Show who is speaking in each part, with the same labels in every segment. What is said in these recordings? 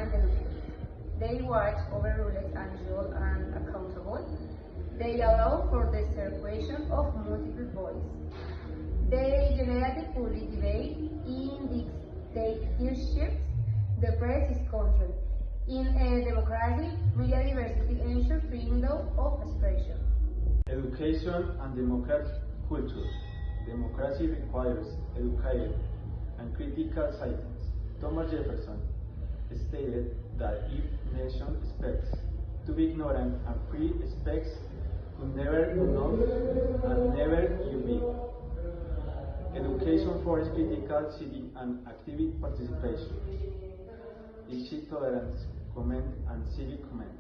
Speaker 1: and democratic. They watch over rules unusual and accountable. They allow for the circulation of multiple voices. They generate public debate. In dictatorships, the press is controlled. In a democracy, media diversity ensures freedom of expression.
Speaker 2: Education and democratic culture. Democracy requires educated and critical citizens. Thomas Jefferson stated that if nation expects to be ignorant and free expects to never know and never you be. Education for critical civic and active participation. Easy tolerance, comment and civic comment.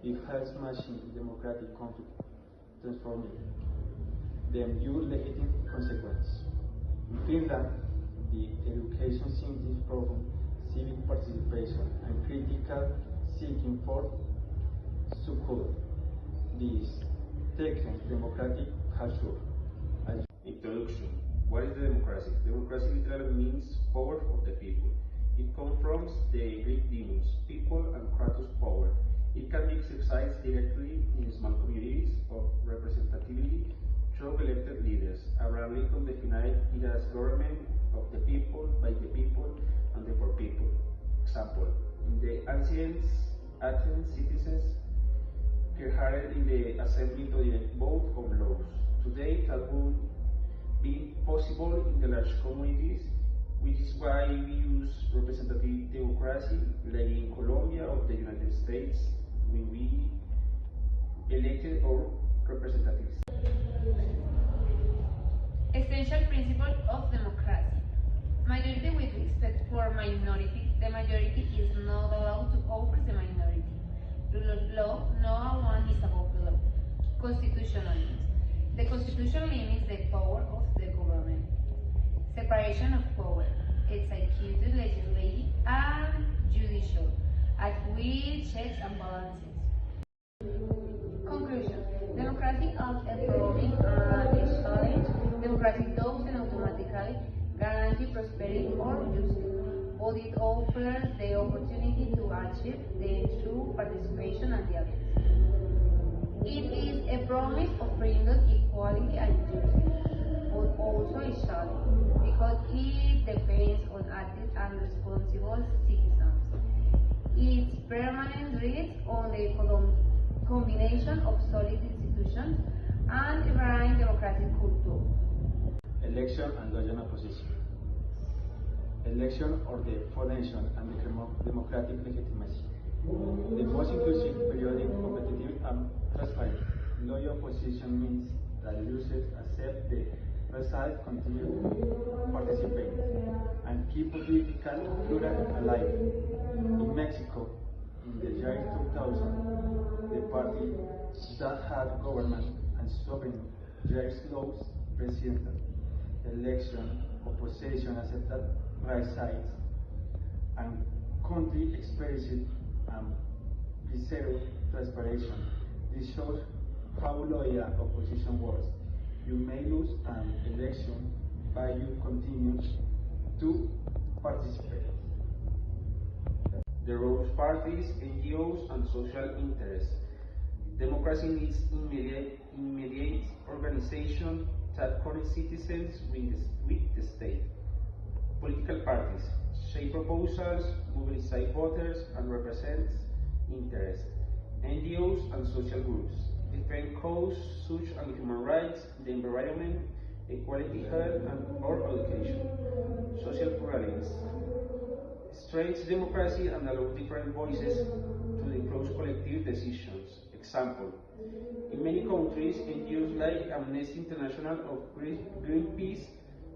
Speaker 2: It helps machine democratic conflict transforming them due legitimate consequence. In Finland, the education scientists program civic participation and critical seeking for support. This takes democratic culture.
Speaker 3: Introduction. What is the democracy? Democracy literally means power of the people. It confronts the Greek demons, people and Kratos power. It can be exercised directly in small communities of representativity through elected leaders. Abraham Lincoln defined it as government of the people, by the people, and for people. Example, in the ancient Athens, citizens gathered in the assembly to direct vote on laws. Today, that would be possible in the large communities, which is why we use representative democracy, like in Colombia or the United States, when we elected our representatives.
Speaker 1: Essential principle of democracy. Majority with respect for minority. The majority is not allowed to oppress the minority. Rule of law, no one is above the law. Constitutional limits. The Constitution limits the power of the government. Separation of power. Executive, legislative, and judicial, at will, checks and balances. Conclusion. Democracy as a promise and a challenge. Democracy doesn't automatically guarantee prosperity or justice, but it offers the opportunity to achieve them through participation and dialogue. It is a promise of freedom, equality, and justice, but also a challenge because it depends on active and responsible citizens. Its permanent rests on the combination of solid institutions and a varying democratic culture.
Speaker 2: Election and loyal opposition. Election or the foundation and the democratic legitimacy. The most inclusive, periodic, competitive, and transparent. Loyal opposition means that users accept the result, continue to participate, and keep political plural alive. In Mexico, in the year 2000, the party that had government and sovereign years lost presidential election, opposition accepted right sides, and country experienced zero transparency. This shows how loyal opposition was. You may lose an election, but you continue to participate.
Speaker 3: The role of parties, NGOs, and social interests. Democracy needs immediate organization that connects citizens with the state. Political parties shape proposals, mobilize voters, and represent interests. NGOs and social groups defend causes such as human rights, the environment, equality, health, or education. Social pluralism strengthens democracy and allows different voices to disclose collective decisions. Example, in many countries, NGOs like Amnesty International or Greenpeace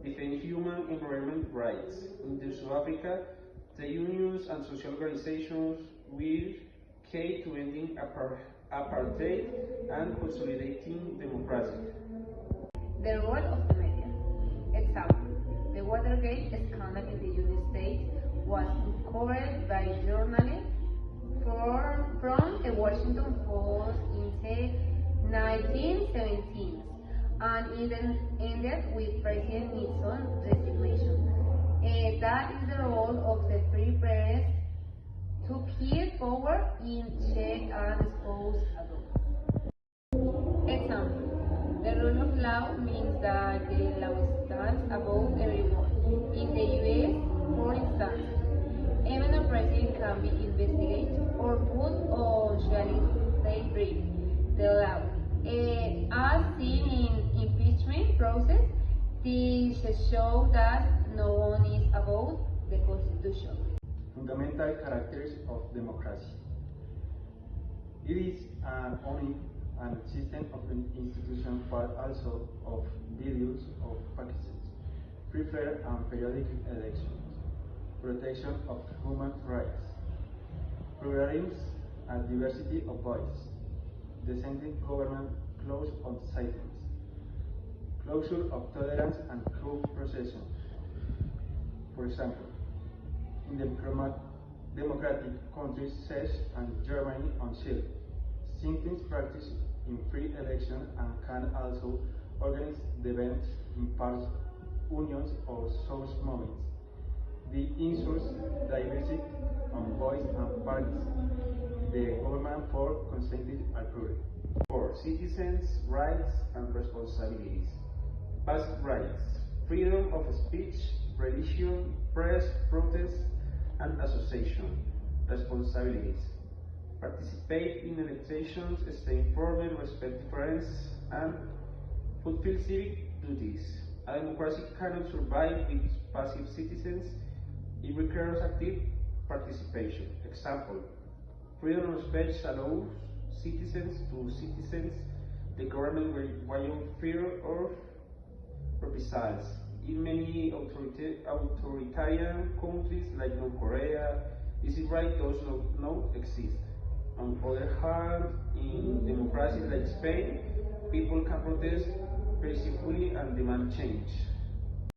Speaker 3: defend human environment rights. In South Africa, trade unions and social organizations will key to ending apartheid and consolidating democracy.
Speaker 1: The role of the media. Example, the Watergate scandal in the United States was covered by journalists from the Washington Post in the 1917s, and it ended with President Nixon's resignation. That is the role of the free press in check and expose abuse. Example: the rule of law means that the law stands above everyone. In the US, for instance, even a president can be investigated or put on trial if they break the law. As seen in impeachment process, this shows that no one is above the Constitution.
Speaker 2: Fundamental characters of democracy. It is only a system of an institution, but also of values of practices, free, fair, and periodic elections, protection of human rights, pluralism and diversity of voice, dissenting government clause on citizens, closure of tolerance and true procession. For example, in the democratic countries such as Germany and Chile, citizens practice in free election and can also organize events in parts, unions, or social movements. The ensures diversity on voice and parties. The government for consented approval.
Speaker 3: For citizens' rights and responsibilities. Basic rights: freedom of speech, religion, press, protest, and association. Responsibilities: participate in elections, stay informed, respect differences, and fulfill civic duties. A democracy cannot survive with passive citizens. It requires active participation. Example: freedom of speech allows citizens to citizens. The government will violate fear of reprisals. In many authoritarian countries like North Korea, this right does not exist. On the other hand, in democracies like Spain, people can protest peacefully and demand change.